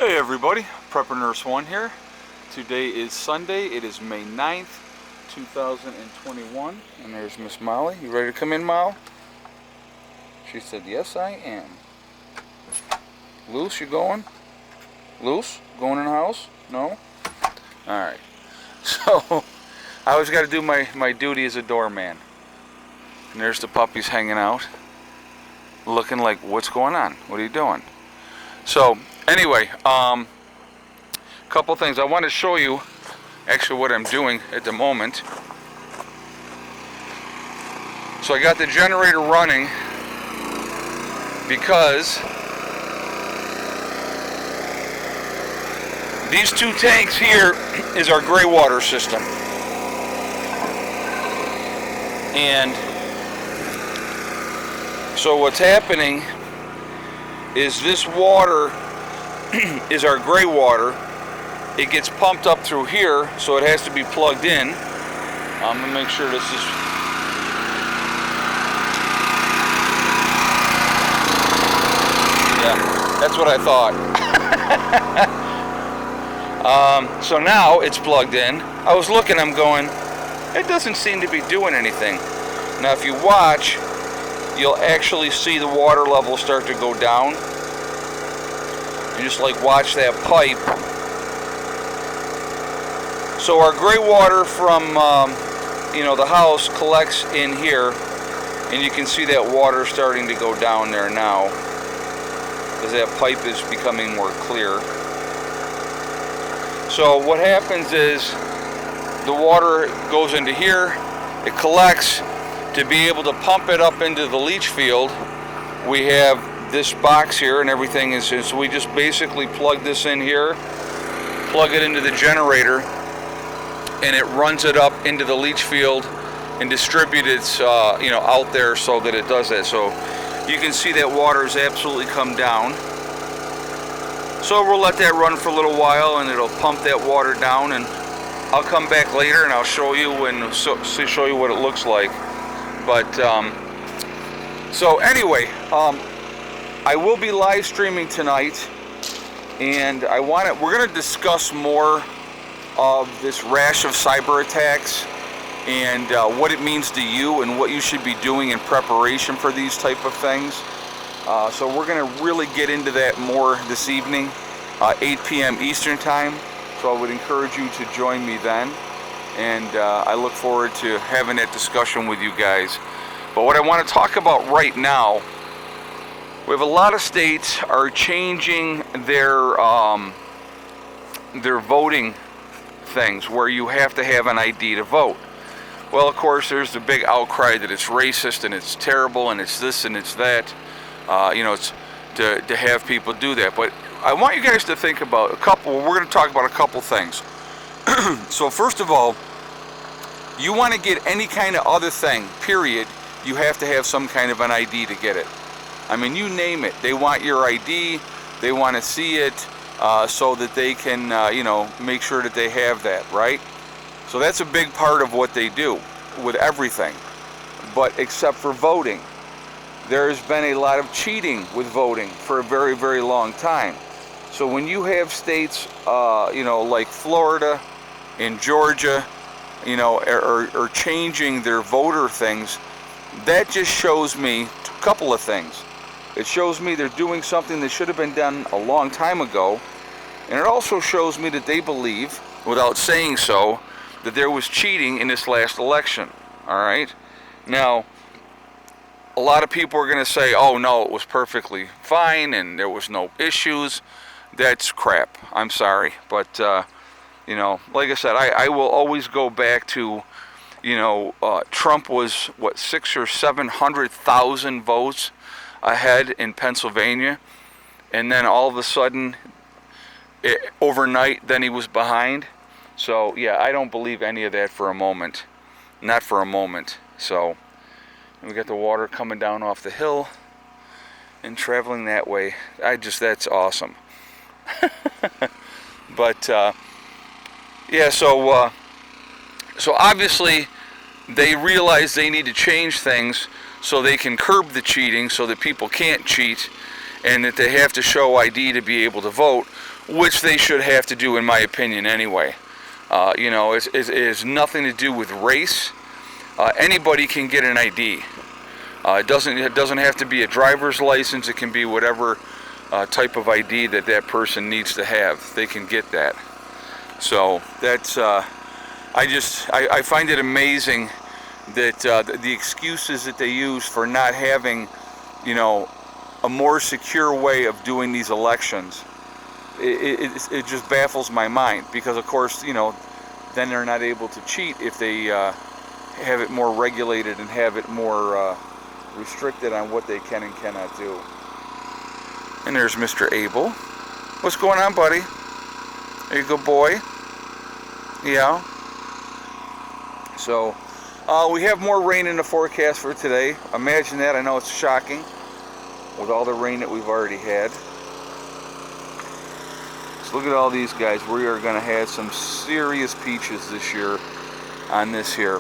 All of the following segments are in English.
Hey everybody, Prepper Nurse 1 here. Today is Sunday, it is May 9th, 2021, and there's Miss Molly. You ready to come in, Molly? She said, yes I am. Loose, you going? Loose? Going in the house? No? Alright. So, I always got to do my duty as a doorman. And there's the puppies hanging out, looking like, what's going on? What are you doing? So, anyway, couple things. I want to show you actually what I'm doing at the moment. So I got the generator running because these two tanks here is our gray water system. And so what's happening is this water is our gray water. It gets pumped up through here, so it has to be plugged in. I'm going to make sure this is... Yeah, that's what I thought. So now it's plugged in. I was looking, I'm going, it doesn't seem to be doing anything. Now if you watch, you'll actually see the water level start to go down. You just like watch that pipe. So our gray water from the house collects in here, and you can see that water starting to go down there now as that pipe is becoming more clear. So what happens is the water goes into here, it collects. To be able to pump it up into the leach field, we have this box here and everything is, so we just basically plug this in here, plug it into the generator, and it runs it up into the leach field and distributes it out there so that it does that. So you can see that water has absolutely come down. So we'll let that run for a little while and it'll pump that water down, and I'll come back later and I'll show you show you what it looks like. But so anyway, I will be live streaming tonight, and we're going to discuss more of this rash of cyber attacks and what it means to you and what you should be doing in preparation for these type of things. So we're going to really get into that more this evening, 8 p.m. Eastern time. So I would encourage you to join me then. And I look forward to having that discussion with you guys. But what I want to talk about right now, we have a lot of states are changing their voting things where you have to have an ID to vote. Well, of course, there's the big outcry that it's racist and it's terrible and it's this and it's that. It's to have people do that. But I want you guys to think about we're going to talk about a couple things. So first of all, you want to get any kind of other thing, period, you have to have some kind of an ID to get it. I mean, you name it. They want your ID, they want to see it so that they can, make sure that they have that, right? So that's a big part of what they do with everything. But except for voting. There's been a lot of cheating with voting for a very, very long time. So when you have states, like Florida and Georgia, are changing their voter things, that just shows me a couple of things. It shows me they're doing something that should have been done a long time ago, and it also shows me that they believe, without saying so, that there was cheating in this last election. All right? Now, a lot of people are going to say, oh no, it was perfectly fine and there was no issues. That's crap. I'm sorry. But, like I said, I will always go back to, Trump was, 600,000 or 700,000 votes ahead in Pennsylvania. And then all of a sudden, overnight, then he was behind. So, yeah, I don't believe any of that for a moment. Not for a moment. So, we got the water coming down off the hill and traveling that way. That's awesome. But, yeah, so obviously they realize they need to change things so they can curb the cheating so that people can't cheat and that they have to show ID to be able to vote, which they should have to do, in my opinion, anyway. You know, it has nothing to do with race. Anybody can get an ID. It doesn't have to be a driver's license. It can be whatever type of ID that person needs to have. They can get that. So that's I find it amazing that the excuses that they use for not having, you know, a more secure way of doing these elections, it just baffles my mind, because of course, you know, then they're not able to cheat if they have it more regulated and have it more restricted on what they can and cannot do. And there's Mr. Abel. What's going on, buddy? Are you a good boy? Yeah. So we have more rain in the forecast for today. Imagine that. I know it's shocking with all the rain that we've already had. So look at all these guys. We are going to have some serious peaches this year on this here.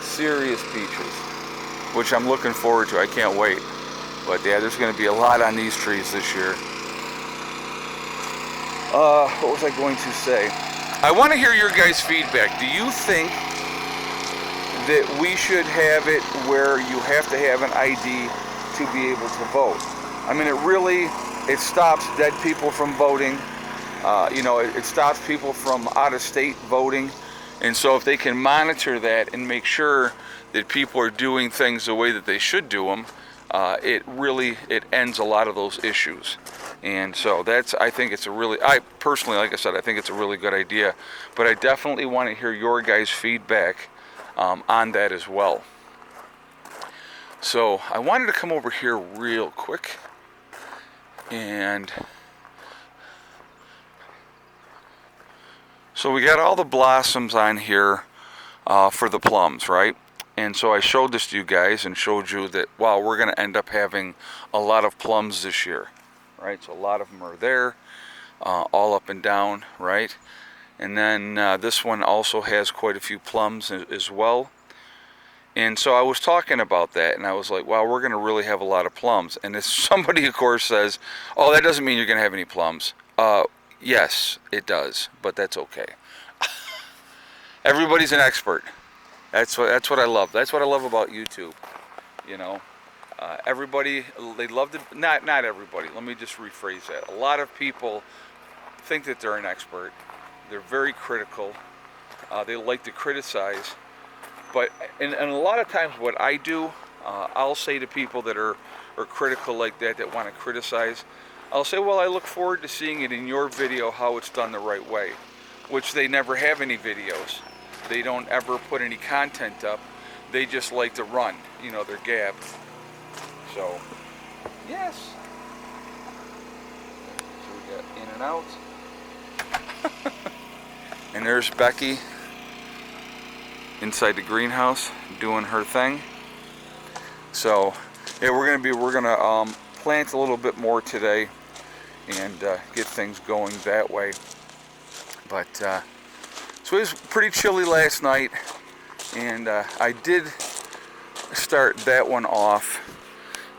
Serious peaches, which I'm looking forward to. I can't wait. But yeah, there's going to be a lot on these trees this year. What was I going to say? I want to hear your guys' feedback. Do you think that we should have it where you have to have an ID to be able to vote? I mean, it stops dead people from voting. You know, it stops people from out of state voting. And so if they can monitor that and make sure that people are doing things the way that they should do them, it ends a lot of those issues. And so I think it's I personally, like I said, I think it's a really good idea. But I definitely want to hear your guys' feedback on that as well. So I wanted to come over here real quick. And so we got all the blossoms on here for the plums, right? And so I showed this to you guys and showed you that, wow, we're going to end up having a lot of plums this year, right? So a lot of them are there, all up and down, right? And then this one also has quite a few plums as well. And so I was talking about that, and I was like, wow, we're going to really have a lot of plums. And if somebody, of course, says, oh, that doesn't mean you're going to have any plums. Yes, it does, but that's okay. Everybody's an expert. That's what I love. That's what I love about YouTube. You know, everybody, they love to, not everybody, let me just rephrase that. A lot of people think that they're an expert. They're very critical. They like to criticize. But, and a lot of times what I do, I'll say to people that are critical like that want to criticize, I'll say, well, I look forward to seeing it in your video how it's done the right way, which they never have any videos. They don't ever put any content up. They just like to run, you know, they're gabbed. So, yes. So we got in and out. And there's Becky inside the greenhouse doing her thing. So, yeah, we're gonna plant a little bit more today and get things going that way. But so it was pretty chilly last night, and I did start that one off,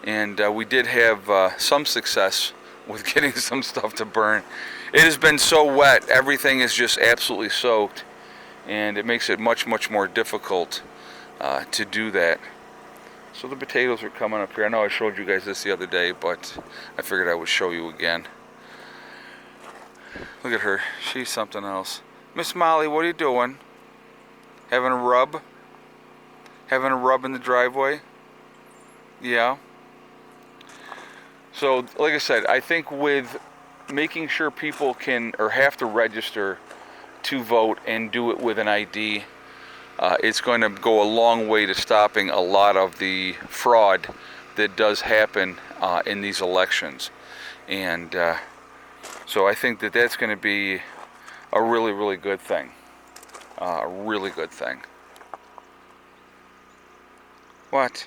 and we did have some success with getting some stuff to burn. It has been so wet, everything is just absolutely soaked, and it makes it much more difficult to do that. So the potatoes are coming up here. I know I showed you guys this the other day, but I figured I would show you again. Look at her, she's something else. Miss Molly, what are you doing? Having a rub? Having a rub in the driveway? Yeah. So, like I said, I think with making sure people can or have to register to vote and do it with an ID, it's going to go a long way to stopping a lot of the fraud that does happen in these elections. And so I think that that's going to be a really good thing. A really good thing. What?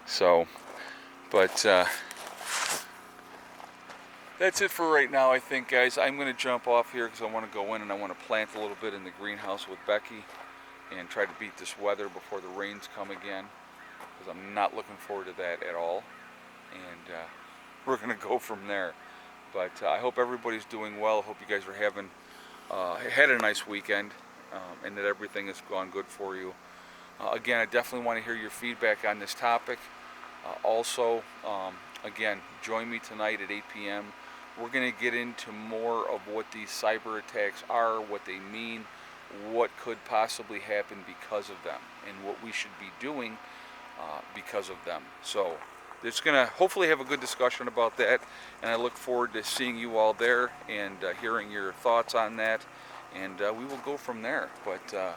So, but that's it for right now, I think, guys. I'm going to jump off here because I want to go in and I want to plant a little bit in the greenhouse with Becky and try to beat this weather before the rains come again, because I'm not looking forward to that at all. And we're gonna go from there. But I hope everybody's doing well. I hope you guys are having had a nice weekend, and that everything has gone good for you. Again, I definitely want to hear your feedback on this topic. Also, again, join me tonight at 8 p.m. We're going to get into more of what these cyber attacks are, what they mean, what could possibly happen because of them, and what we should be doing because of them. So it's going to hopefully have a good discussion about that, and I look forward to seeing you all there and hearing your thoughts on that, and we will go from there. But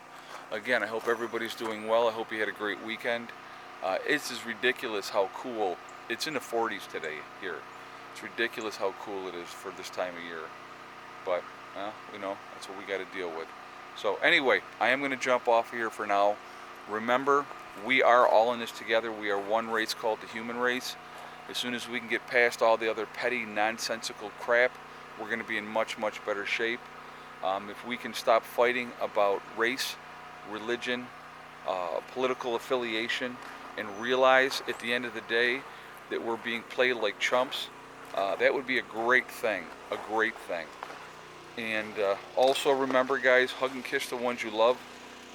again, I hope everybody's doing well. I hope you had a great weekend. It's just ridiculous how cool. It's in the 40s today here. It's ridiculous how cool it is for this time of year. But, you know, that's what we got to deal with. So anyway, I am going to jump off here for now. Remember, we are all in this together. We are one race called the human race. As soon as we can get past all the other petty, nonsensical crap, we're going to be in much, much better shape. If we can stop fighting about race, religion, political affiliation, and realize at the end of the day that we're being played like chumps, that would be a great thing, a great thing. And also remember, guys, hug and kiss the ones you love.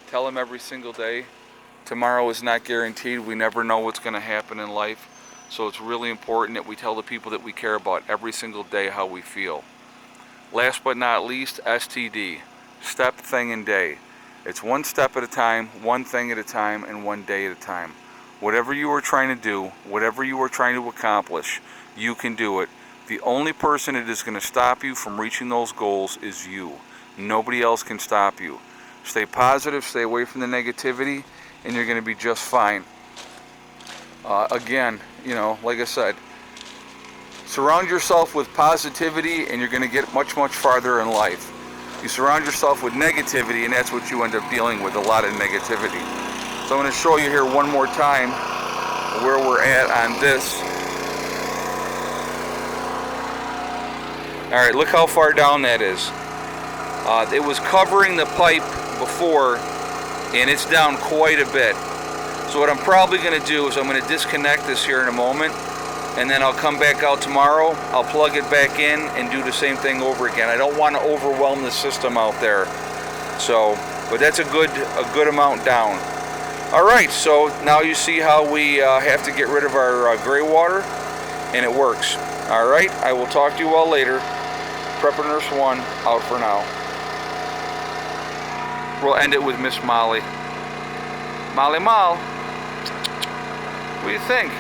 Tell them every single day. Tomorrow is not guaranteed. We never know what's going to happen in life. So it's really important that we tell the people that we care about every single day how we feel. Last but not least, STD, step, thing, and day. It's one step at a time, one thing at a time, and one day at a time. Whatever you are trying to do, whatever you are trying to accomplish, you can do it. The only person that is going to stop you from reaching those goals is you. Nobody else can stop you. Stay positive, stay away from the negativity, and you're going to be just fine. Again, you know, like I said, surround yourself with positivity and you're going to get much, much farther in life. You surround yourself with negativity and that's what you end up dealing with, a lot of negativity. So I'm going to show you here one more time where we're at on this. Alright, look how far down that is. It was covering the pipe before and it's down quite a bit. So what I'm probably going to do is I'm going to disconnect this here in a moment, and then I'll come back out tomorrow. I'll plug it back in and do the same thing over again. I don't want to overwhelm the system out there. So, but that's a good amount down. All right, so now you see how we have to get rid of our gray water, and it works. All right, I will talk to you all later. Prepper Nurse 1 out for now. We'll end it with Miss Molly. Molly Moll. What do you think?